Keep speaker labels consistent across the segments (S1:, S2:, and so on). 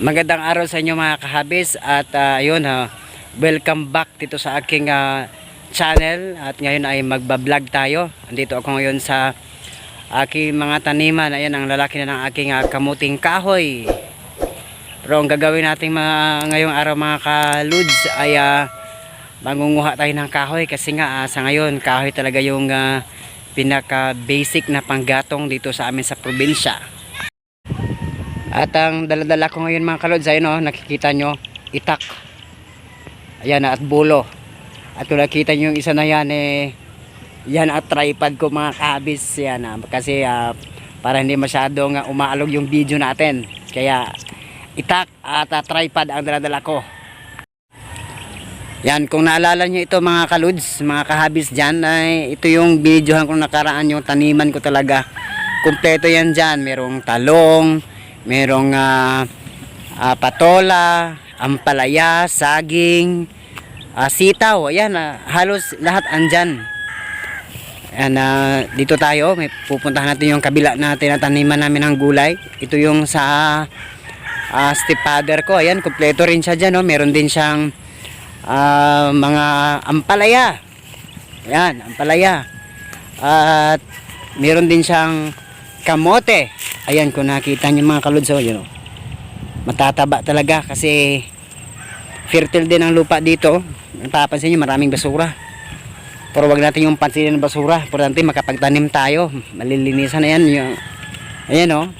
S1: Magandang araw sa inyo mga kahabis at ayun welcome back dito sa aking channel at ngayon ay magbablog tayo. Andito ako ngayon sa aking mga taniman. Ayan ang lalaki na ng aking kamuting kahoy. Pero ang gagawin natin ngayong araw mga kaludes ay mangunguha tayo ng kahoy kasi nga sa ngayon kahoy talaga yung pinaka basic na panggatong dito sa amin sa probinsya. At ang daladala ko ngayon mga kalods, ayun nakikita nyo, itak. Ayan at bulo. At kung nakita nyo yung isa na yan, yan at tripod ko mga kahabis. Yan, kasi para hindi masyadong umaalog yung video natin. Kaya itak at tripod ang daladala ko. Yan, kung naalala nyo ito mga kalods, mga kahabis dyan, ito yung videohan kong nakaraan, yung taniman ko talaga. Kumpleto yan dyan, merong talong, merong patola, ampalaya, saging, sitaw. Ayan, halos lahat andyan. Ayan, dito tayo, may pupuntahan natin yung kabila na tinataniman namin ng gulay. Ito yung sa stepfather ko. Ayan, kumpleto rin siya dyan. Meron din siyang mga ampalaya. Ayan, ampalaya. At meron din siyang kamote. Ayan, kung nakita nyo mga kalods, yun, matataba talaga kasi fertile din ang lupa dito. Napapansin nyo maraming basura, pero wag natin yung pansinin ng basura. Importante makapagtanim tayo, malilinisan na yan yung, ayan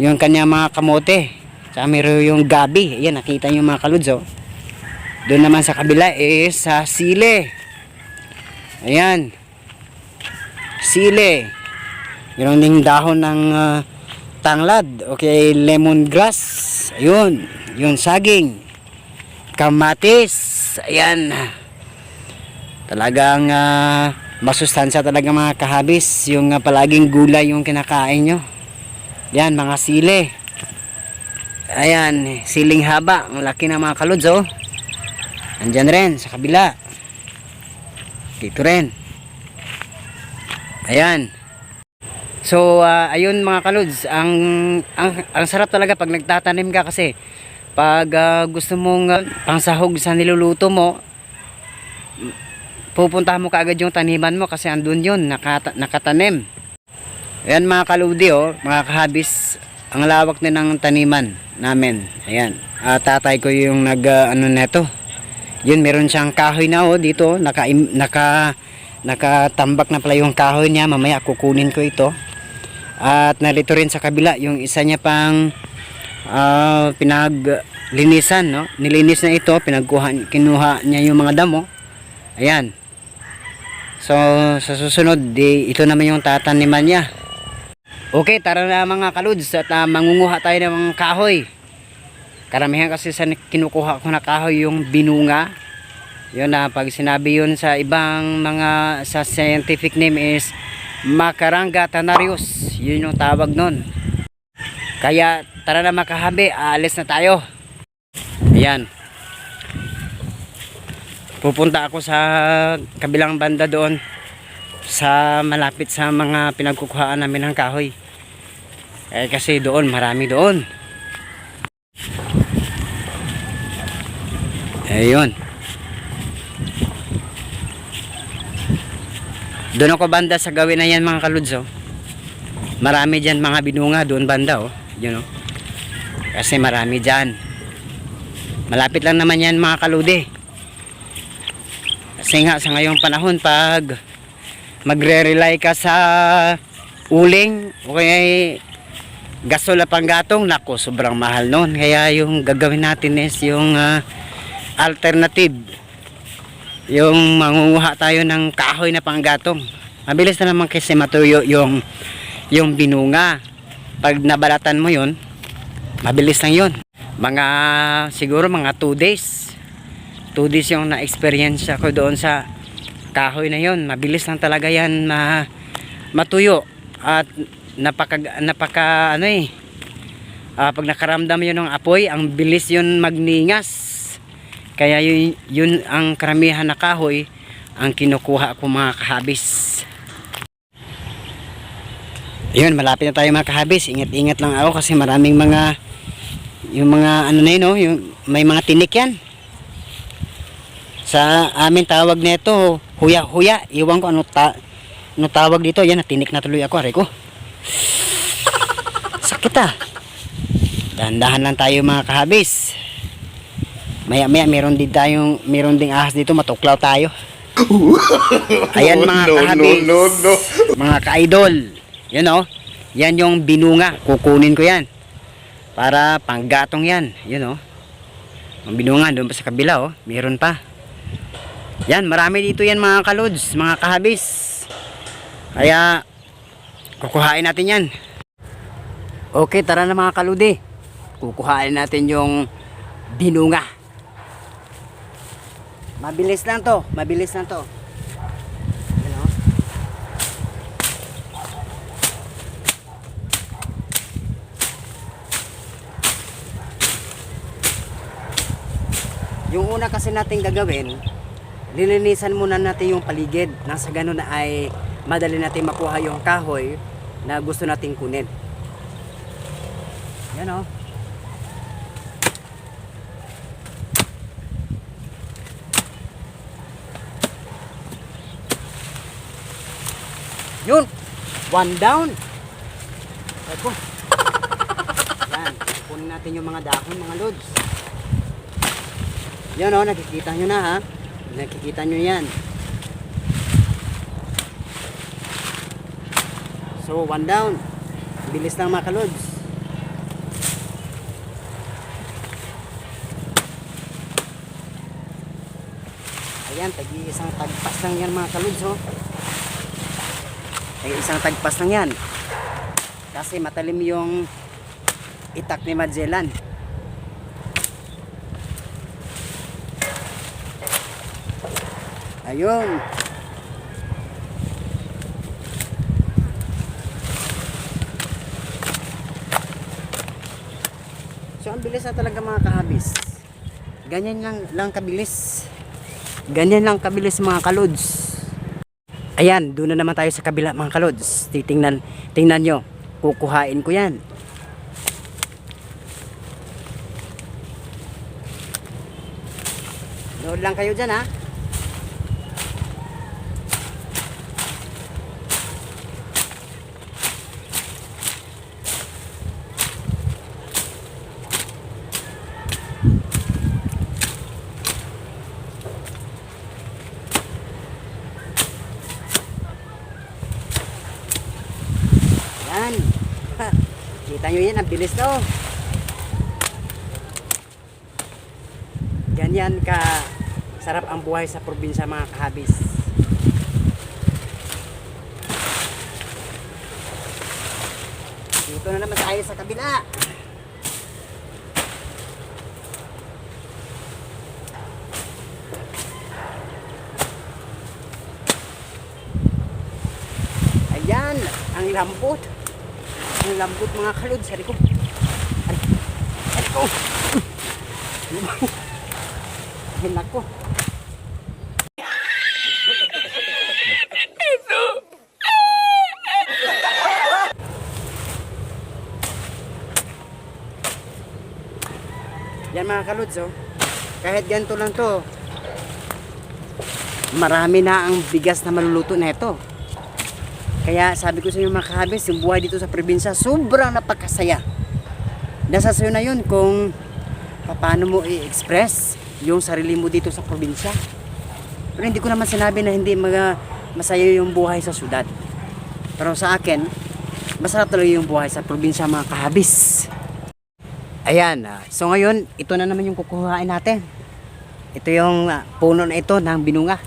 S1: yung kanya mga kamote. Tsaka meron yung gabi. Ayan, nakita nyo mga kalods. Doon naman sa kabila is sa sile. Ayan, sile. Meron ding dahon ng tanglad, okay, lemongrass. Ayun, yung saging, kamatis. Ayan, talagang masustansya talaga mga kahabis. Yung palaging gulay yung kinakain nyo. Yan, mga sili. Ayan, siling haba, ang laki na mga kalods. Andyan rin sa kabila, dito rin. Ayan. So ayun mga kalods, ang sarap talaga pag nagtatanim ka kasi pag gusto mong pangsahog sa niluluto mo, pupuntahan mo kaagad yung taniman mo kasi andun yun, nakatanim. Ayan mga kaludi, mga kahabis, ang lawak din ng taniman namin. Ayan, tatay ko yung neto. Yun, meron siyang kahoy na dito, nakatambak na pala yung kahoy niya. Mamaya kukunin ko ito. At narito rin sa kabila yung isa niya pang pinaglinisan, nilinis na ito, kinuha niya yung mga damo. Ayan. So sa susunod ito naman yung tataniman niya. Okay, tara na mga kalods at mangunguha tayo ng mga kahoy. Karamihan kasi sa kinukuha ko na kahoy yung binunga. Yun, pag sinabi yun sa ibang mga sa scientific name is Macaranga tanarius. Yun yung tawag nun. Kaya tara na makahabi, aalis na tayo. Ayan, pupunta ako sa kabilang banda doon, sa malapit sa mga pinagkukuhaan namin ng kahoy. Kasi doon marami doon. Ayun, doon ako banda sa gawin na yan mga kaluds. Marami dyan mga binunga doon banda. Yun, kasi marami dyan. Malapit lang naman yan mga kaludi. Kasi nga sa ngayong panahon pag magre-rely ka sa uling o kaya gasol na panggatong, nako sobrang mahal nun. Kaya yung gagawin natin is yung alternative, yung mangunguha tayo ng kahoy na panggatong. Mabilis na naman kasi matuyo yung binunga. Pag nabalatan mo yun, mabilis lang yun. Siguro mga 2 days 2 days yung na-experience ko doon sa kahoy na yun. Mabilis lang talaga yan matuyo. At pag nakaramdam yun ng apoy, ang bilis yun magningas. Kaya yun ang karamihan na kahoy ang kinukuha ko mga kahabis. Yun, malapit na tayo mga kahabis. Ingat-ingat lang ako kasi maraming mga Yung mga ano na yun, oh, yung may mga tinik yan. Sa amin tawag nito, huya-huya. Iwan ko ano tawag dito. Yan, tinik na tuloy ako, aray ko. Sakit ah. Dahan-dahan lang tayo mga kahabis. Maya-maya meron ding ahas dito, matuklaw tayo. Ayan mga kahabis. Mga ka-idol. Yan oh. Yan yung binunga. Kukunin ko yan. Para panggatong yan. Yan oh. Ang binunga doon pa sa kabila oh. Meron pa. Yan, marami dito yan mga kalods, mga kahabis. Kaya kukuhain natin yan. Okay, tara na mga kaludi. Kukuhain natin yung binunga. Mabilis lang to, mabilis lang to. Yan oh. Yung una kasi natin gagawin, lilinisan muna natin yung paligid. Nasa ganun na ay madali natin makuha yung kahoy na gusto nating kunin. Yan oh. Yun, one down. Eko. Yan, kunin natin yung mga dahon, mga lods. Yan o, nakikita nyo na ha. Nakikita nyo yan. So, one down. Bilis lang mga kalods. Ayan, tag-iisang tagpas lang yan mga kalods oh. Ay isang tagpas lang yan kasi matalim yung itak ni Magellan. Ayun. So ang bilis na talaga mga kahabis. Ganyan lang kabilis. Ganyan lang kabilis mga kalods. Ayan, doon na naman tayo sa kabila mga kalods. Tingnan nyo. Kukuhain ko yan. Nood lang kayo dyan ha. Yan. Kita nyo yan, ang bilis to. Ganyan ka sarap ang buhay sa probinsya mga kahabis. Dito na naman tayo sa kabila. Ayan, ang lambot. Ang lambot mga kalod. Sari ko. Sari ko. Hinak ko. Yan mga kalods oh. Kahit ganito lang to, marami na ang bigas na maluluto na ito. Kaya sabi ko sa inyo mga kahabis, yung buhay dito sa probinsya sobrang napakasaya. Nasa sayo na yun kung paano mo i-express yung sarili mo dito sa probinsya. Pero hindi ko naman sinabi na hindi masaya yung buhay sa syudad. Pero sa akin, masarap talaga yung buhay sa probinsya mga kahabis. Ayan, so ngayon, ito na naman yung kukuhain natin. Ito yung puno na ito ng binunga.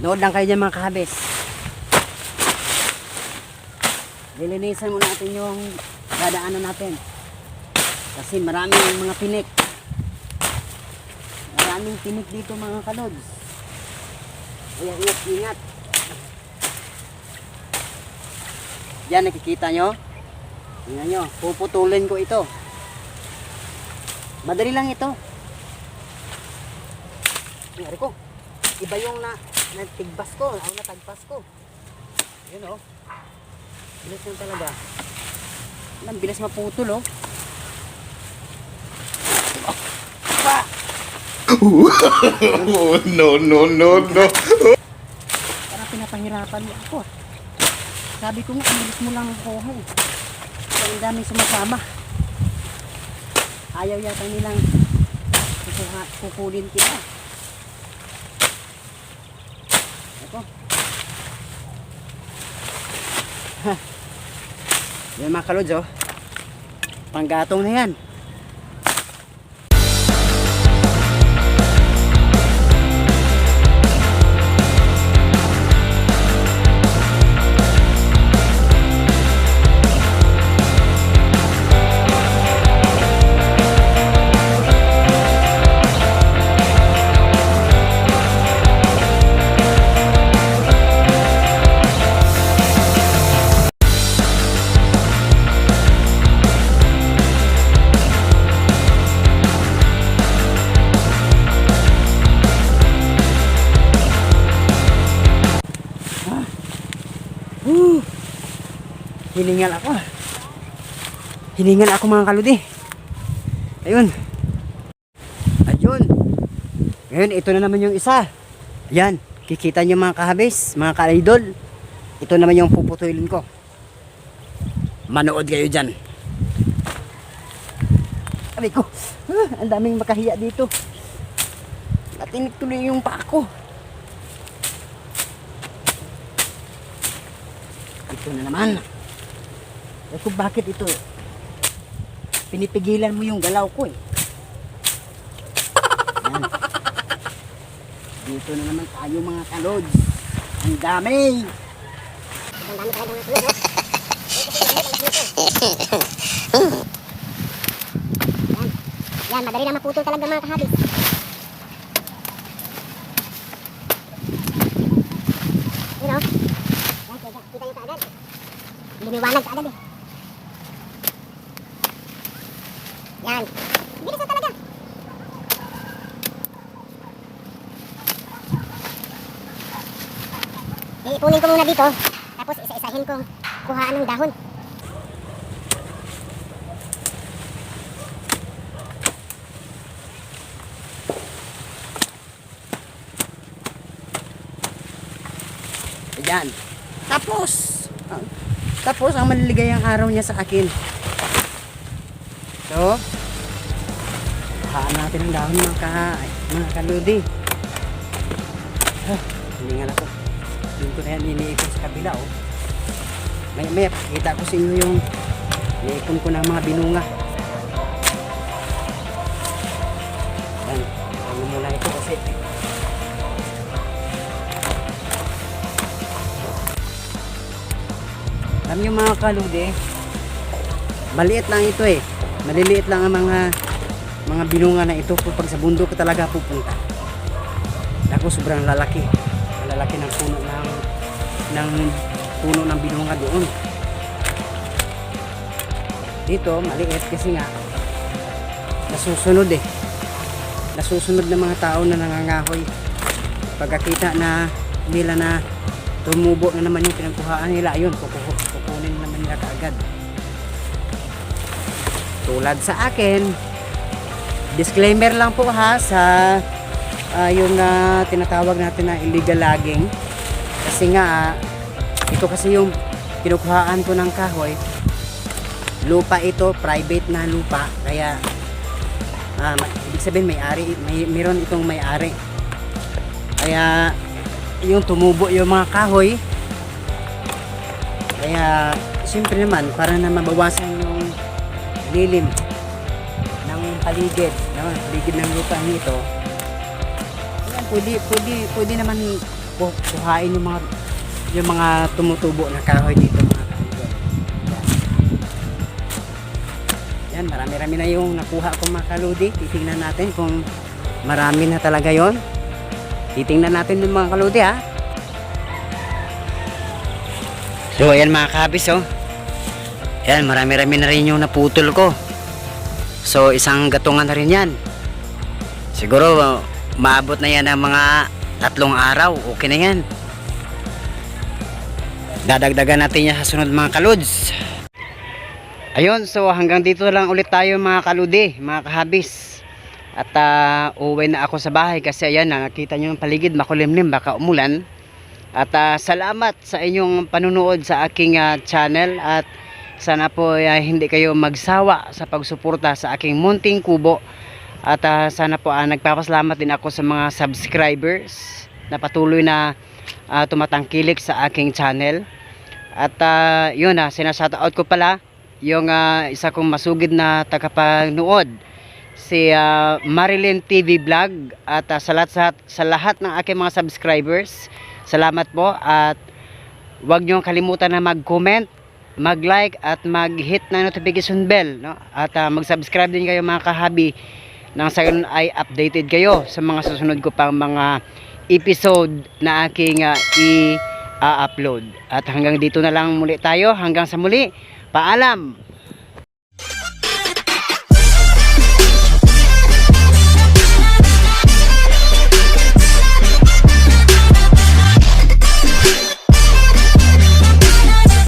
S1: Nood lang kayo dyan mga kahabis. Lilinisan muna natin yung dadaanan natin. Kasi maraming mga pinik. Maraming pinik dito mga kalods. Kaya ingat. Yan, nakikita nyo? Tingnan nyo, puputulin ko ito. Madali lang ito. Tingnan ko. Iba yung natigbas ko, natagpas ko. Yun oh. Bilis lang talaga. Ang bilis maputol oh.
S2: No, no, no, no.
S1: Para pinapahirapan mo ako. Sabi ko nga, umilis mo lang ako. Kaya ang daming sumasama. Ayaw yata nilang kukulin kita. Ito. Yan mga kalods, oh. Panggatong na yan. Hiningal ako. Hiningal ako mga kaludi. Ayun. Ayun. Ngayon, ito na naman yung isa. Ayan. Kikita nyo mga kahabis, mga ka-idol. Ito naman yung puputulin ko. Manood kayo dyan. Sabi ko, ang daming makahiya dito. Natinig tuloy yung paa ko. Ito na naman. Kung bakit ito pinipigilan mo yung galaw ko eh. Yan. Dito na naman tayo mga kalods. Ang dami. Ang dami talaga mga kalods. Yan, madali na maputol talaga mga kahabis. You know? Yan, kita nyo kaagad. Lumiwanag kaagad eh. Yan. Bilis na talaga. Iipunin ko muna dito. Tapos isa-isahin kong kuhaan ng dahon. Ayan. Tapos ang maliligayang araw niya sa akin. So, haan natin ang dahon mga kaludi. Hindi nga ako. Dito na yan iniipon sa kabila, oh. Maya pakita ko sa inyo yung iniipon ko ng mga binunga. Yan. Ano muna ito kasi alam nyo mga kaludi, maliit lang ito eh. Maliliit lang ang mga binunga na ito pag sa bundok ko talaga pupunta. Ako sobrang lalaki. Lalaki ng puno ng binunga doon. Dito maliit kasi nga nasusunod eh. Nasusunod ng mga tao na nangangahoy. Pagkakita na nila na tumubo na naman yung pinagkuhaan nila, ayun, kukunin naman nila kaagad. Tulad sa akin, disclaimer lang po ha sa yung tinatawag natin na illegal logging. Kasi nga ito kasi yung kinukuhaan ko ng kahoy, lupa ito, private na lupa, kaya ibig sabihin mayroon itong may-ari. Kaya yung tumubo yung mga kahoy, kaya siyempre naman para na mabawasan yung lilim ng paligid ng lupa nito, ayan, pwede naman kuhain yung mga tumutubo na kahoy dito mga kahoy. Yan, marami-rami na yung nakuha kong mga kaludi. Titingnan natin kung marami na talaga yon. Titingnan natin yung mga kaludi ha. So ayan mga kabis, oh. Ayan, marami-rami na rin yung naputol ko. So isang gatungan na rin yan. Siguro maabot na yan ng mga 3 araw. Okay na yan. Dadagdagan natin yan sa sunod mga kaluds. Ayun, so hanggang dito lang ulit tayo mga kaludi, mga kahabis. At uwi na ako sa bahay kasi ayan na, nakita nyo yung paligid makulimlim, baka umulan. At salamat sa inyong panunood sa aking channel, at sana po hindi kayo magsawa sa pagsuporta sa aking munting kubo. At sana po nagpapasalamat din ako sa mga subscribers na patuloy na tumatangkilik sa aking channel. At yun sinashoutout ko pala yung isa kong masugid na tagapanood, si Marilyn TV Vlog. At sa lahat ng aking mga subscribers, salamat po. At huwag nyo kalimutan na mag-comment, mag-like at mag-hit na notification bell, no? At mag-subscribe din kayo mga kahabi, nang sa ganun ay updated kayo sa mga susunod ko pang mga episode na aking i-upload. At hanggang dito na lang muli tayo. Hanggang sa muli, paalam!